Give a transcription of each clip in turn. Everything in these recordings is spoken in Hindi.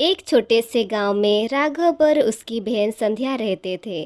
एक छोटे से गांव में राघव और उसकी बहन संध्या रहते थे।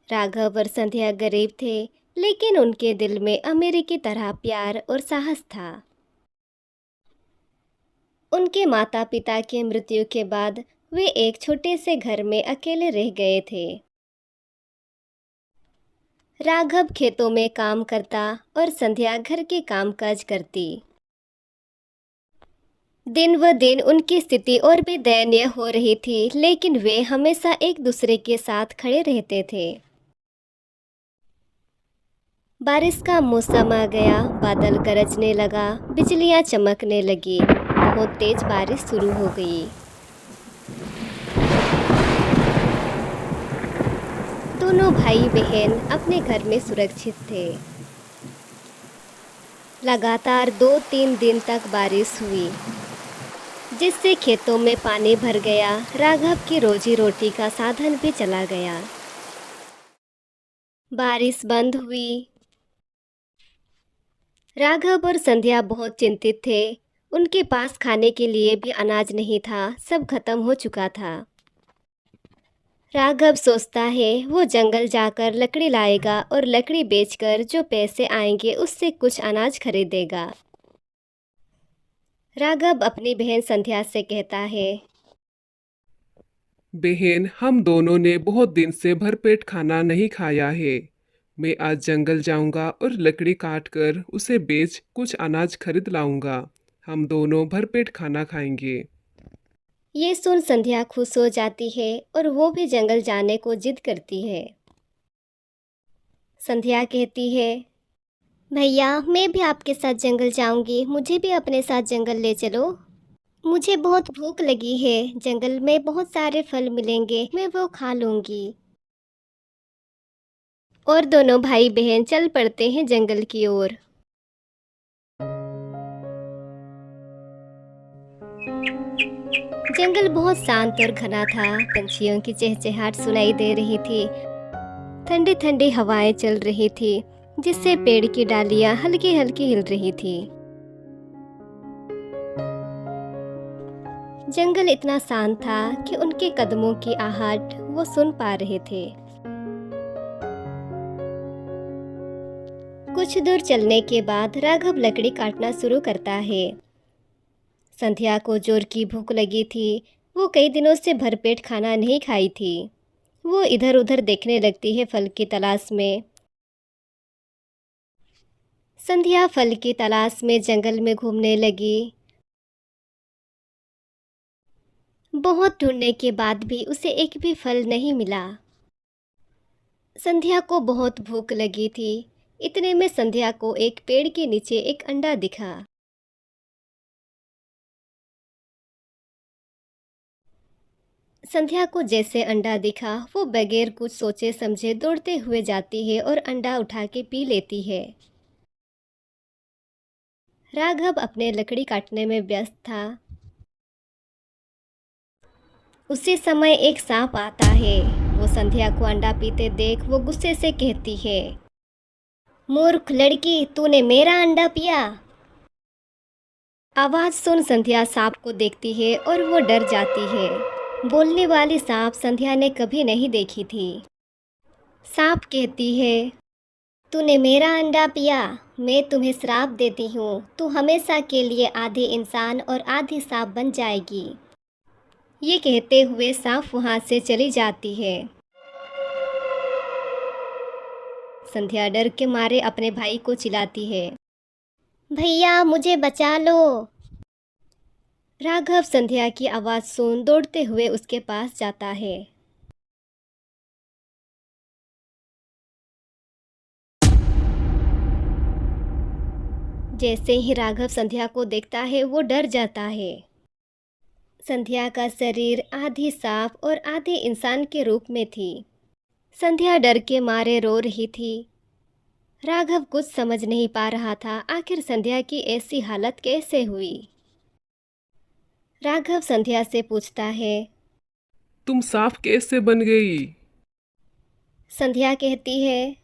राघव और संध्या गरीब थे, लेकिन उनके दिल में अमीरी की तरह प्यार और साहस था। उनके माता पिता की मृत्यु के बाद वे एक छोटे से घर में अकेले रह गए थे। राघव खेतों में काम करता और संध्या घर के कामकाज करती। दिन व दिन उनकी स्थिति और भी दयनीय हो रही थी, लेकिन वे हमेशा एक दूसरे के साथ खड़े रहते थे। बारिश का मौसम आ गया, बादल गरजने लगा, बिजलियां चमकने लगी, बहुत तेज बारिश शुरू हो गई। दोनों भाई बहन अपने घर में सुरक्षित थे। लगातार 2-3 दिन तक बारिश हुई, जिससे खेतों में पानी भर गया। राघव की रोजी रोटी का साधन भी चला गया। बारिश बंद हुई। राघव और संध्या बहुत चिंतित थे। उनके पास खाने के लिए भी अनाज नहीं था, सब खत्म हो चुका था। राघव सोचता है वो जंगल जाकर लकड़ी लाएगा और लकड़ी बेचकर जो पैसे आएंगे उससे कुछ अनाज खरीदेगा। राघव अपनी बहन संध्या से कहता है, बहन, हम दोनों ने बहुत दिन से भरपेट खाना नहीं खाया है। मैं आज जंगल जाऊंगा और लकड़ी काट कर उसे बेच कुछ अनाज खरीद लाऊंगा। हम दोनों भरपेट खाना खाएंगे। ये सुन संध्या खुश हो जाती है और वो भी जंगल जाने को जिद करती है। संध्या कहती है, भैया मैं भी आपके साथ जंगल जाऊंगी, मुझे भी अपने साथ जंगल ले चलो। मुझे बहुत भूख लगी है, जंगल में बहुत सारे फल मिलेंगे, मैं वो खा लूंगी। और दोनों भाई बहन चल पड़ते हैं जंगल की ओर। जंगल बहुत शांत और घना था। पंछियों की चहचहाहट सुनाई दे रही थी। ठंडी ठंडी हवाएं चल रही थी, जिससे पेड़ की डालियां हल्की हल्की हिल रही थी। जंगल इतना शांत था कि उनके कदमों की आहट वो सुन पा रहे थे। कुछ दूर चलने के बाद राघव लकड़ी काटना शुरू करता है। संध्या को जोर की भूख लगी थी। वो कई दिनों से भरपेट खाना नहीं खाई थी। वो इधर उधर देखने लगती है फल की तलाश में। संध्या फल की तलाश में जंगल में घूमने लगी। बहुत ढूंढने के बाद भी उसे एक भी फल नहीं मिला। संध्या को बहुत भूख लगी थी। इतने में संध्या को एक पेड़ के नीचे एक अंडा दिखा। संध्या को जैसे अंडा दिखा, वो बगैर कुछ सोचे समझे दौड़ते हुए जाती है और अंडा उठा के पी लेती है। राघव अपने लकड़ी काटने में व्यस्त था। उसी समय एक सांप आता है। वो संध्या को अंडा पीते देख वो गुस्से से कहती है, मूर्ख लड़की, तूने मेरा अंडा पिया। आवाज सुन संध्या सांप को देखती है और वो डर जाती है। बोलने वाली सांप संध्या ने कभी नहीं देखी थी। सांप कहती है, तूने मेरा अंडा पिया, मैं तुम्हें श्राप देती हूँ, तू हमेशा के लिए आधी इंसान और आधी सांप बन जाएगी। ये कहते हुए सांप वहाँ से चली जाती है। संध्या डर के मारे अपने भाई को चिल्लाती है, भैया मुझे बचा लो। राघव संध्या की आवाज़ सुन दौड़ते हुए उसके पास जाता है। जैसे ही राघव संध्या को देखता है वो डर जाता है। संध्या का शरीर आधी सांप और आधी इंसान के रूप में थी। संध्या डर के मारे रो रही थी। राघव कुछ समझ नहीं पा रहा था, आखिर संध्या की ऐसी हालत कैसे हुई। राघव संध्या से पूछता है, तुम सांप कैसे बन गई? संध्या कहती है,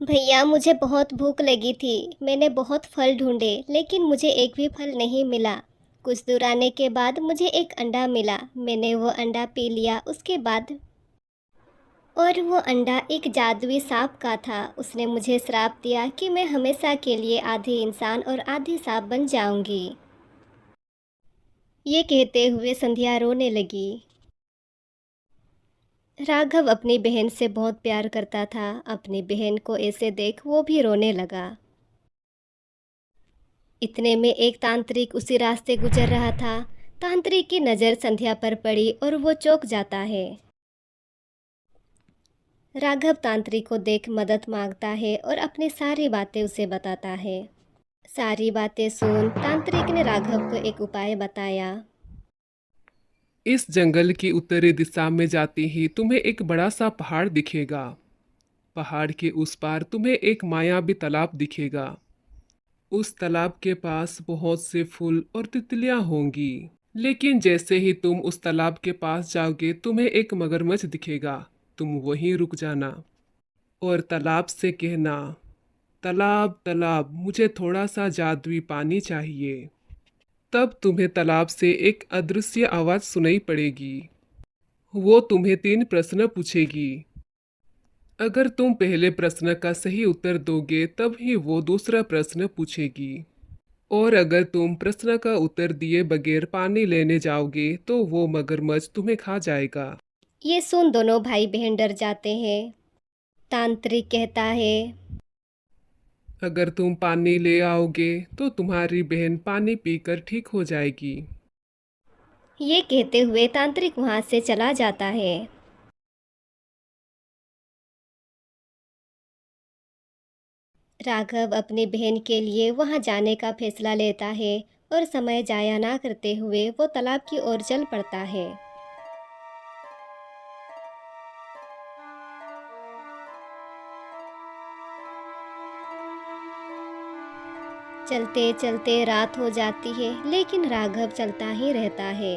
भैया मुझे बहुत भूख लगी थी, मैंने बहुत फल ढूंढे लेकिन मुझे एक भी फल नहीं मिला। कुछ दूर आने के बाद मुझे एक अंडा मिला। मैंने वो अंडा पी लिया। उसके बाद और वो अंडा एक जादुई सांप का था। उसने मुझे श्राप दिया कि मैं हमेशा के लिए आधी इंसान और आधी सांप बन जाऊंगी। ये कहते हुए संध्या रोने लगी। राघव अपनी बहन से बहुत प्यार करता था। अपनी बहन को ऐसे देख वो भी रोने लगा। इतने में एक तांत्रिक उसी रास्ते गुजर रहा था। तांत्रिक की नज़र संध्या पर पड़ी और वो चौंक जाता है। राघव तांत्रिक को देख मदद मांगता है और अपनी सारी बातें उसे बताता है। सारी बातें सुन तांत्रिक ने राघव को एक उपाय बताया। इस जंगल की उत्तरी दिशा में जाते ही तुम्हें एक बड़ा सा पहाड़ दिखेगा। पहाड़ के उस पार तुम्हें एक मायावी तालाब दिखेगा। उस तालाब के पास बहुत से फूल और तितलियां होंगी। लेकिन जैसे ही तुम उस तालाब के पास जाओगे तुम्हें एक मगरमच्छ दिखेगा। तुम वहीं रुक जाना और तालाब से कहना, तालाब तालाब मुझे थोड़ा सा जादुई पानी चाहिए। तब तुम्हें तालाब से एक अदृश्य आवाज़ सुनाई पड़ेगी। वो तुम्हें 3 प्रश्न पूछेगी। अगर तुम पहले प्रश्न का सही उत्तर दोगे तब ही वो दूसरा प्रश्न पूछेगी। और अगर तुम प्रश्न का उत्तर दिए बगैर पानी लेने जाओगे तो वो मगरमच्छ तुम्हें खा जाएगा। ये सुन दोनों भाई बहन डर जाते हैं। तांत्रिक कहता है, अगर तुम पानी ले आओगे तो तुम्हारी बहन पानी पीकर ठीक हो जाएगी। ये कहते हुए तांत्रिक वहाँ से चला जाता है। राघव अपनी बहन के लिए वहाँ जाने का फैसला लेता है और समय जाया ना करते हुए वो तालाब की ओर चल पड़ता है। चलते चलते रात हो जाती है लेकिन राघव चलता ही रहता है।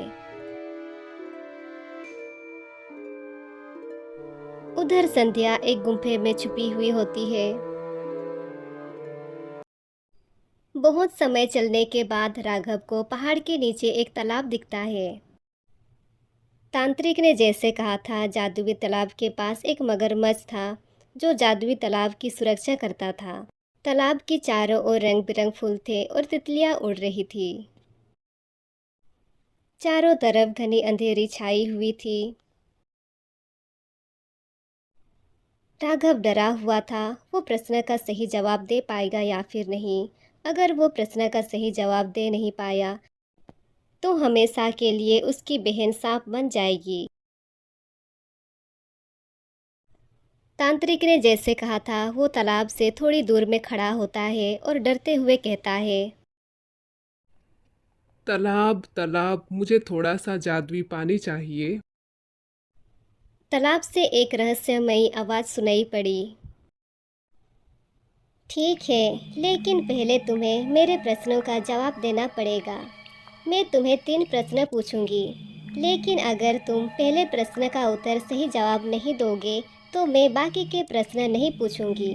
उधर संध्या एक गुम्फे में छुपी हुई होती है। बहुत समय चलने के बाद राघव को पहाड़ के नीचे एक तालाब दिखता है। तांत्रिक ने जैसे कहा था जादुई तालाब के पास एक मगरमच्छ था जो जादुई तालाब की सुरक्षा करता था। तालाब की चारों ओर रंग बिरंग फूल थे और तितलियां उड़ रही थी। चारों तरफ घनी अंधेरी छाई हुई थी। राघव डरा हुआ था वो प्रश्न का सही जवाब दे पाएगा या फिर नहीं। अगर वो प्रश्न का सही जवाब दे नहीं पाया तो हमेशा के लिए उसकी बहन सांप बन जाएगी। तांत्रिक ने जैसे कहा था वो तालाब से थोड़ी दूर में खड़ा होता है और डरते हुए कहता है, तालाब तालाब मुझे थोड़ा सा जादुई पानी चाहिए। तालाब से एक रहस्यमयी आवाज़ सुनाई पड़ी। ठीक है, लेकिन पहले तुम्हें मेरे प्रश्नों का जवाब देना पड़ेगा। मैं तुम्हें 3 प्रश्न पूछूंगी, लेकिन अगर तुम पहले प्रश्न का उत्तर सही जवाब नहीं दोगे तो मैं बाकी के प्रश्न नहीं पूछूंगी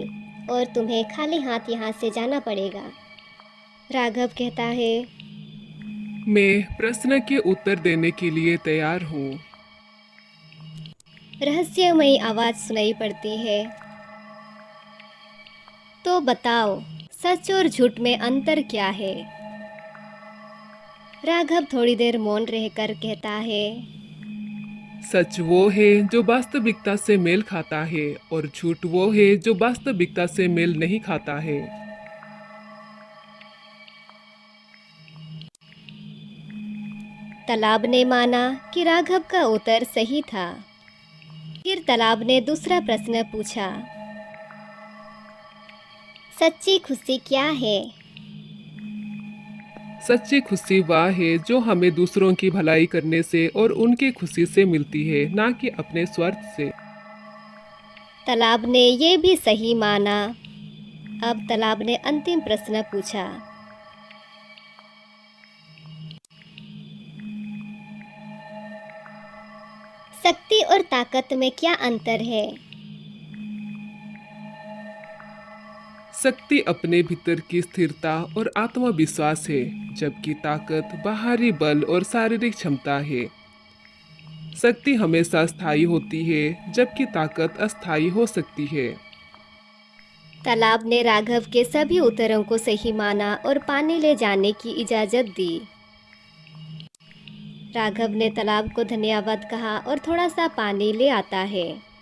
और तुम्हें खाली हाथ यहाँ से जाना पड़ेगा। राघव कहता है, मैं प्रश्न के उत्तर देने के लिए तैयार हूँ। रहस्यमयी आवाज़ सुनाई पड़ती है। तो बताओ, सच और झूठ में अंतर क्या है? राघव थोड़ी देर मौन रहकर कहता है, सच वो है जो वास्तविकता से मेल खाता है और झूठ वो है जो वास्तविकता से मेल नहीं खाता है। तालाब ने माना कि राघव का उत्तर सही था। फिर तालाब ने दूसरा प्रश्न पूछा, सच्ची खुशी क्या है? सच्ची खुशी वह है जो हमें दूसरों की भलाई करने से और उनकी खुशी से मिलती है, ना कि अपने स्वार्थ से। तालाब ने ये भी सही माना। अब तालाब ने अंतिम प्रश्न पूछा, शक्ति और ताकत में क्या अंतर है? शक्ति अपने भीतर की स्थिरता और आत्मविश्वास है, जबकि ताकत बाहरी बल और शारीरिक क्षमता है। शक्ति हमेशा स्थायी होती है, जबकि ताकत अस्थायी हो सकती है। तालाब ने राघव के सभी उत्तरों को सही माना और पानी ले जाने की इजाज़त दी। राघव ने तालाब को धन्यवाद कहा और थोड़ा सा पानी ले आता है।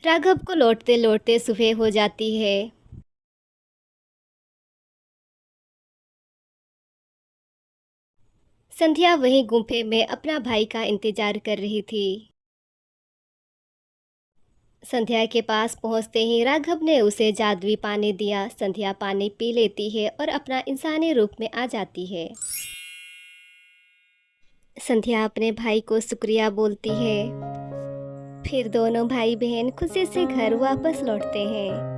राघव को लौटते लौटते सुबह हो जाती है। संध्या वहीं गुफे में अपना भाई का इंतजार कर रही थी। संध्या के पास पहुंचते ही राघव ने उसे जादुई पानी दिया। संध्या पानी पी लेती है और अपना इंसानी रूप में आ जाती है। संध्या अपने भाई को शुक्रिया बोलती है। फिर दोनों भाई बहन खुशी से घर वापस लौटते हैं।